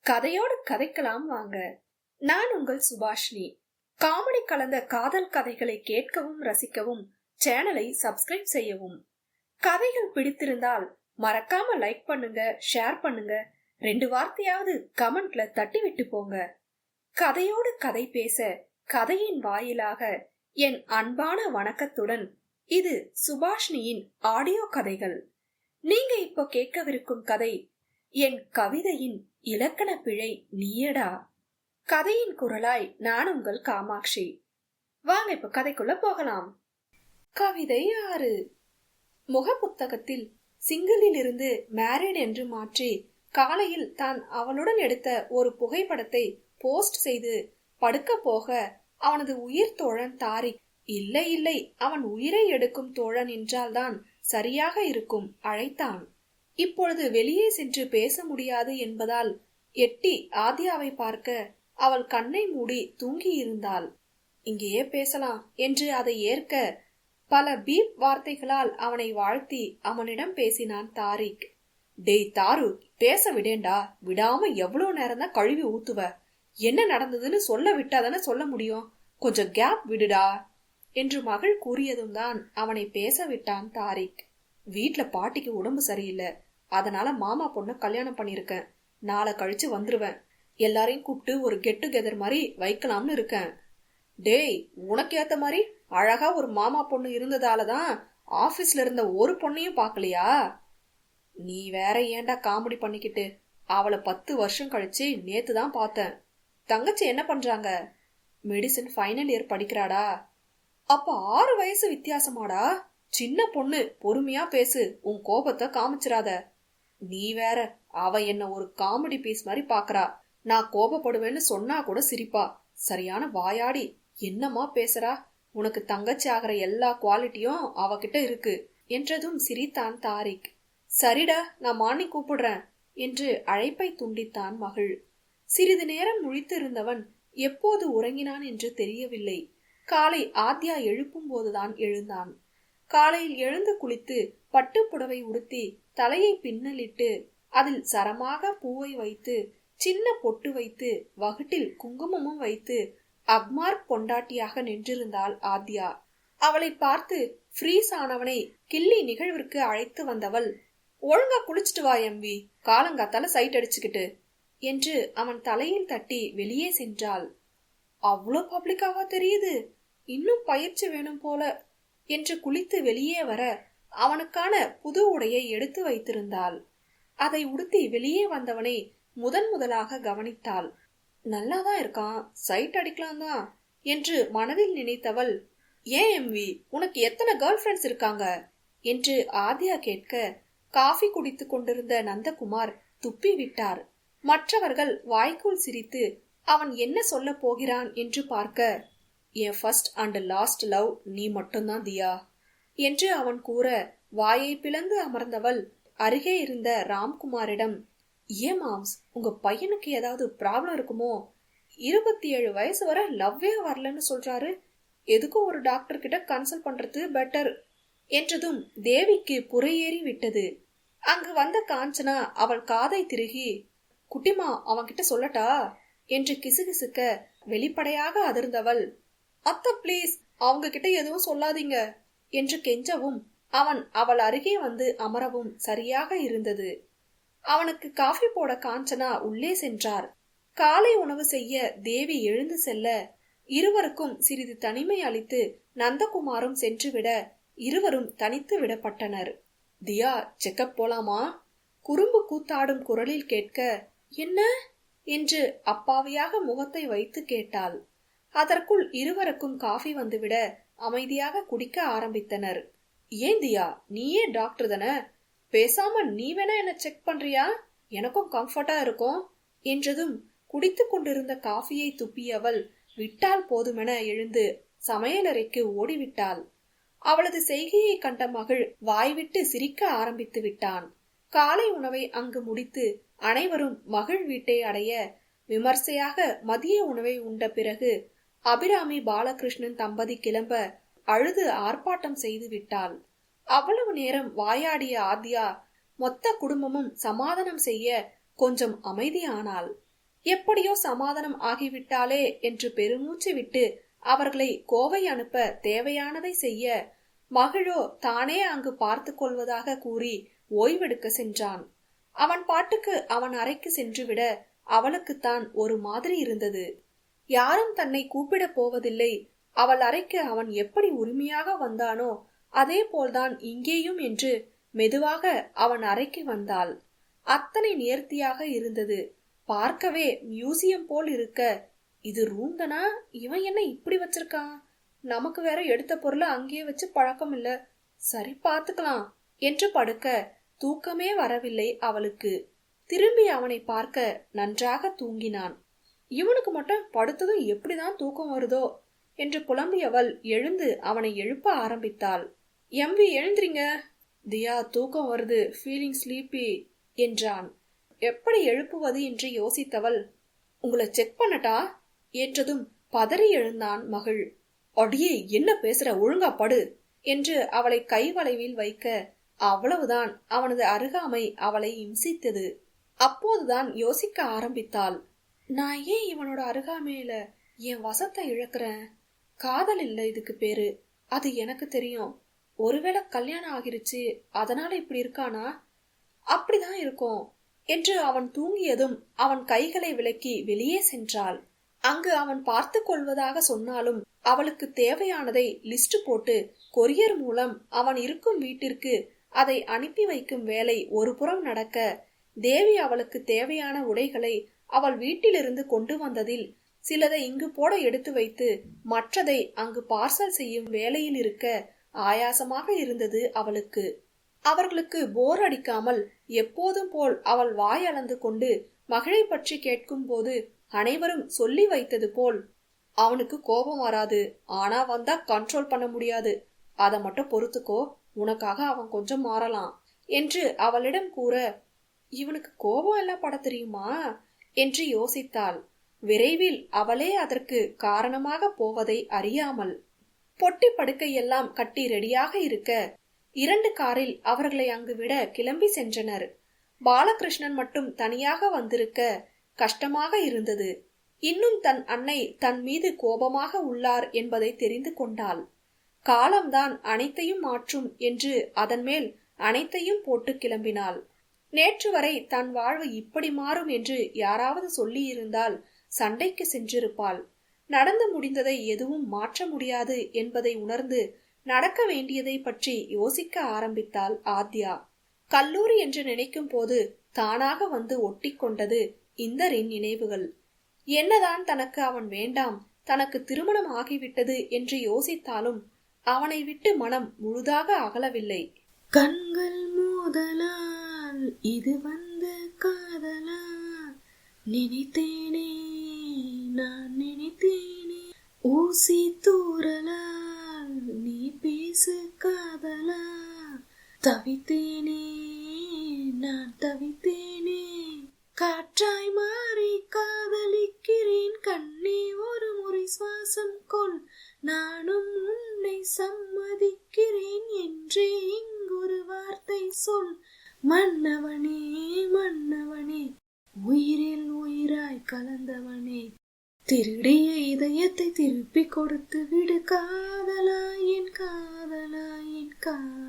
கதையோடு கதைக்கலாம் வாங்க. நான் உங்கள் சுபாஷினி. காமெடி கலந்த காதல் கதைகளை கேட்கவும் ரசிக்கவும் சேனலை சப்ஸ்கிரைப் செய்யவும். கதைகள் பிடித்திருந்தால் மறக்காம லைக் பண்ணுங்க, ஷேர் பண்ணுங்க, 2 வார்த்தையாவது கமெண்ட்ல தட்டி விட்டு போங்க. கதையோடு கதை பேச கதையின் வாயிலாக என் அன்பான வணக்கத்துடன் இது சுபாஷினியின் ஆடியோ கதைகள். நீங்க இப்போ கேட்கவிருக்கும் கதை என் கவிதையின் இலக்கண பிழை நீயடா. கதையின் குரலாய் நான் உங்கள் காமாட்சி. வாங்க இப்ப கதைக்குள்ள போகலாம். கவிதை 6. முக புத்தகத்தில் சிங்கிளில் இருந்து மேரிட் என்று மாற்றி காலையில் தான் அவளுடன் எடுத்த ஒரு புகைப்படத்தை போஸ்ட் செய்து படுக்க போக அவனது உயிர் தோழன் தாரிக், இல்லை இல்லை, அவன் உயிரை எடுக்கும் தோழன் என்றால்தான் சரியாக இருக்கும், அழைத்தான். இப்பொழுது வெளியே சென்று பேச முடியாது என்பதால் எட்டி ஆத்யாவை பார்க்க அவள் கண்ணை மூடி தூங்கி இருந்தாள். இங்கேயே பேசலாம் என்று அதை ஏற்க பல பீப் வார்த்தைகளால் அவனை வாழ்த்தி அவனிடம் பேசினான் தாரிக். டேய் தாரு, பேச விடேண்டா, விடாம எவ்வளவு நேரம் தான் கழுவி ஊத்துவ? என்ன நடந்ததுன்னு சொல்ல விட்டாதானே சொல்ல முடியும், கொஞ்சம் கேப் விடுடா என்று மகள் கூறியதும் தான் அவனை பேச விட்டான் தாரிக். வீட்ல பாட்டிக்கு உடம்பு சரியில்லை, அதனால மாமா பொண்ண கல்யாணம் பண்ணிருக்கேன். நாளை கழிச்சு வந்துருவேன். எல்லாரையும் கூப்பிட்டு ஒரு கெட் டுகெதர் மாதிரி வைக்கலாம்னு இருக்கேன். டேய், உனக்கு ஏத்த மாதிரி அழகா ஒரு மாமா பொண்ணு இருந்ததாலதான் ஆபீஸ்ல இருந்த ஒரு பொண்ணையும் பாக்கலையா? நீ வேற ஏன்டா காமெடி பண்ணிக்கிட்டு? அவளை 10 வருஷம் கழிச்சு நேத்துதான் பார்த்தேன். தங்கச்சி என்ன பண்றாங்க? மெடிசின் ஃபைனல் இயர் படிக்கிறாடா. அப்ப 6 வயசு வித்தியாசமாடா. சின்ன பொண்ணு, பொறுமையா பேசு, உன் கோபத்தை காமிச்சிராத. நீ வேற, அவ என்ன ஒரு காமெடி பீஸ் மாதிரி பாக்குறா. நான் கோபப்படுவேன்னு சொன்னா கூட சிரிப்பா. சரியான வாயாடி. என்னமா பேசுறா? உனக்கு தங்கச்சி ஆகிற எல்லா குவாலிட்டியும் அவகிட்ட இருக்கு என்றதும் சிரித்தான் தாரிக். சரிடா, நான் மார்னிங் கூப்பிடுறேன் என்று அழைப்பை துண்டித்தான் மகள். சிறிது நேரம் முழித்து இருந்தவன் எப்போது உறங்கினான் என்று தெரியவில்லை. காலை ஆத்யா எழுப்பும் போதுதான் எழுந்தான். காலையில் எழுந்து குளித்து பட்டு புடவை உடுத்தி தலையை பின்னலிட்டு அதில் சரமாக பூவை வைத்து சின்ன பொட்டு வைத்து வகுட்டில் குங்குமமும் வைத்து அக்மார்க் பொண்டாட்டியாக நின்றிருந்தாள் ஆத்யா. அவளை பார்த்து ஃப்ரீஸ் ஆனவனை கிள்ளி நிகழ்விற்கு அழைத்து வந்தவள், ஒழுங்கா குளிச்சுட்டு வா எம்பி, காலங்காத்தால சைட் அடிச்சுக்கிட்டு என்று அவன் தலையில் தட்டி வெளியே சென்றாள். அவ்வளோ பப்ளிக்காவா தெரியுது, இன்னும் பயிற்சி வேணும் போல என்று குளித்து வெளியே வர அவனுக்கான புது உடையை எடுத்து வைத்திருந்தாள். அதை உடுத்தி வெளியே வந்தவனை முதலாக கவனித்தாள். நல்லாதான் இருக்கான், சைட் அடிக்கலாம் தான் என்று மனதில் நினைத்தவள், ஏன் எம்வி, உனக்கு எத்தனை கேர்ள் ஃபிரெண்ட்ஸ் இருக்காங்க என்று ஆத்யா கேட்க காஃபி குடித்து கொண்டிருந்த நந்தகுமார் துப்பி விட்டார். மற்றவர்கள் வாய்க்குள் சிரித்து அவன் என்ன சொல்ல போகிறான் என்று பார்க்க, என் ஃபர்ஸ்ட் அண்ட் லாஸ்ட் லவ் நீ மட்டும்தான் தியா என்று அவன் கூற வாயை பிளந்து அமர்ந்தவள் அருகே இருந்த ராம்குமாரிடம், ஏன் மாம்ஸ், உங்க பையனுக்கு ஏதாவது ப்ராப்ளம் இருக்குமோ? 27 வயசு வரை லவ்வே வரலன்னு சொல்றாரு. எதுக்கும் ஒரு டாக்டர் கிட்ட கன்சல்ட் பண்றது பெட்டர் என்றதும் தேவிக்கு புறையேறி விட்டது. அங்கு வந்த காஞ்சனா அவள் காதை திருகி, குட்டிமா அவன்கிட்ட சொல்லட்டா என்று கிசுகிசுக்க வெளிப்படையாக அதிர்ந்தவள், அத்த பிளீஸ், அவங்க கிட்ட எதுவும் சொல்லாதீங்க என்று கெஞ்சவும் அவன் அவள் அருகே வந்து அமரவும் சரியாக இருந்தது. அவனுக்கு காஃபி போட காஞ்சனா உள்ளே சென்றார். காலை உணவு செய்ய தேவி எழுந்து செல்ல இருவருக்கும் சிறிது தனிமை அளித்து நந்தகுமாரும் சென்றுவிட இருவரும் தனித்து விடப்பட்டனர். தியா, செக்கப் போலாமா? குறும்பு கூத்தாடும் குரலில் கேட்க, என்ன என்று அப்பாவியாக முகத்தை வைத்து கேட்டாள். அதற்குள் இருவருக்கும் காஃபி வந்துவிட அமைதியாக குடிக்க ஆரம்பித்தனர். ஏன் தியா, நீயே டாக்டர் தானே, பேசாம நீ வேணா என்ன செக் பண்றியா? எனக்கும் கம்ஃபர்ட்டா இருக்கும் என்றதும் குடித்து கொண்டிருந்த காஃபியை துப்பியவள் விட்டால் போதுமென எழுந்து சமையலறைக்கு ஓடிவிட்டாள். அவளது செய்கையை கண்ட மகள் வாய்விட்டு சிரிக்க ஆரம்பித்து விட்டான். காலை உணவை அங்கு முடித்து அனைவரும் மகள் வீட்டை அடைய விமர்சையாக மதிய உணவை உண்ட பிறகு அபிராமி பாலகிருஷ்ணன் தம்பதி கிளம்ப அழுது ஆர்ப்பாட்டம் செய்து விட்டாள். அவ்வளவு நேரம் வாயாடிய ஆத்யா மொத்த குடும்பமும் சமாதானம் செய்ய கொஞ்சம் அமைதியானாள். எப்படியோ சமாதானம் ஆகிவிட்டாலே என்று பெருமூச்சு விட்டு அவர்களை கோவை அனுப்ப தேவையானதை செய்ய மகிழோ தானே அங்கு பார்த்து கொள்வதாக கூறி ஓய்வெடுக்க சென்றான். அவன் பாட்டுக்கு அவன் அறைக்கு சென்றுவிட அவளுக்குத்தான் ஒரு மாதிரி இருந்தது. யாரும் தன்னை கூப்பிட போவதில்லை, அவள் அறைக்கு அவன் எப்படி உரிமையாக வந்தானோ அதே போல்தான் இங்கேயும் என்று மெதுவாக அவன் அறைக்கு வந்தாள். அத்தனை நேர்த்தியாக இருந்தது. பார்க்கவே மியூசியம் போல் இருக்க, இது ரூம் தானா, இவன் என்ன இப்படி வச்சிருக்கான், நமக்கு வேற எடுத்த பொருளை அங்கேயே வச்சு பழக்கம் இல்ல, சரி பாத்துக்கலாம் என்று படுக்க தூக்கமே வரவில்லை அவளுக்கு. திரும்பி அவனை பார்க்க நன்றாக தூங்கினான். இவனுக்கு மட்டும் படுத்ததும் எப்படிதான் தூக்கம் வருதோ என்று புலம்பியவள் எழுந்து அவனை எழுப்ப ஆரம்பித்தாள். எம்பி எழுந்திரிங்க, தியா தூக்கம் வருது, ஃபீலிங் ஸ்லீப்பி என்றான். எப்படி எழுப்புவது என்று யோசித்தவள், உங்களை செக் பண்ணட்டா என்றதும் பதறி எழுந்தான் மகள். அடியே என்ன பேசுற, ஒழுங்கா படு என்று அவளை கை வளைவில் வைக்க அவ்வளவுதான் அவனது அருகாமை அவளை இம்சித்தது. அப்போதுதான் யோசிக்க ஆரம்பித்தாள். நான் ஏன் இவனோட அருகாமையில என் வசத்தை இழக்கிறேன்? காதல் இல்ல இதுக்கு பேரு, அது எனக்கு தெரியும். ஒருவேளை கல்யாணம் ஆகிருச்சு அதனால இப்படி இருக்கானா? அப்படிதான் இருக்கும் என்று அவன் தூங்கியதும் அவன் கைகளை விலக்கி வெளியே சென்றாள். அங்கு அவன் பார்த்து கொள்வதாக சொன்னாலும் அவளுக்கு தேவையானதை லிஸ்ட் போட்டு கொரியர் மூலம் அவன் இருக்கும் வீட்டிற்கு அதை அனுப்பி வைக்கும் வேலை ஒரு புறம் நடக்க, தேவி அவளுக்கு தேவையான உடைகளை அவள் வீட்டிலிருந்து கொண்டு வந்ததில் சிலதை இங்கு போட எடுத்து வைத்து மற்றதை அங்கு பார்சல் செய்யும் வேலையில் இருக்க ஆயாசமாக இருந்தது அவளுக்கு. அவர்களுக்கு போர் அடிக்காமல் எப்போதும் போல் அவள் வாய் அளந்து கொண்டு மகளை பற்றி கேட்கும் போது அனைவரும் சொல்லி வைத்தது போல், அவனுக்கு கோபம் வராது, ஆனா வந்தா கண்ட்ரோல் பண்ண முடியாது, அதை மட்டும் பொறுத்துக்கோ, உனக்காக அவன் கொஞ்சம் மாறலாம் என்று அவளிடம் கூற, இவனுக்கு கோபம் எல்லாம் பட தெரியுமா என்று யோசித்தாள். விரைவில் அவளே அதற்கு காரணமாக போவதை அறியாமல். பொட்டி படுக்கையெல்லாம் கட்டி ரெடியாக இருக்க 2 காரில் அவர்களை அங்கு விட கிளம்பி சென்றனர். பாலகிருஷ்ணன் மட்டும் தனியாக வந்திருக்க கஷ்டமாக இருந்தது. இன்னும் தன் அன்னை தன் மீது கோபமாக உள்ளார் என்பதை தெரிந்து கொண்டாள். காலம்தான் அனைத்தையும் மாற்றும் என்று அதன் மேல் அனைத்தையும் போட்டு கிளம்பினாள். நேற்று வரை தன் வாழ்வு இப்படி மாறும் என்று யாராவது சொல்லி இருந்தால் சண்டைக்கு சென்றிருப்பாள். நடந்து முடிந்ததை எதுவும் மாற்ற முடியாது என்பதை உணர்ந்து நடக்க வேண்டியதை பற்றி யோசிக்க ஆரம்பித்தாள் ஆத்யா. கல்லூரி என்று நினைக்கும் போது தானாக வந்து ஒட்டி கொண்டது இந்தரின் நினைவுகள். என்னதான் தனக்கு அவன் வேண்டாம், தனக்கு திருமணம் ஆகிவிட்டது என்று யோசித்தாலும் அவனை விட்டு மனம் முழுதாக அகலவில்லை. கண்கள் மோதலால் இது வந்த காதலா, நினைத்தேனே நான் நினைத்தேனே, ஊசி தூரலால் நீ பேசு காதலா, தவித்தேனே நான் தவித்தேனே, காற்றாய் மாறி காதலிக்கிறேன் கண்ணே, ஒரு முறை சுவாசம் கொள், நானும் உன்னை சம்மதிக்கிறேன் என்றே இங்கொரு வார்த்தை சொல், மன்னவனே மன்னவனே உயிரில் உயிராய் கலந்தவனே, திருடிய இதயத்தை திருப்பி கொடுத்து விடு காதலா என் காதலா என் காதலா.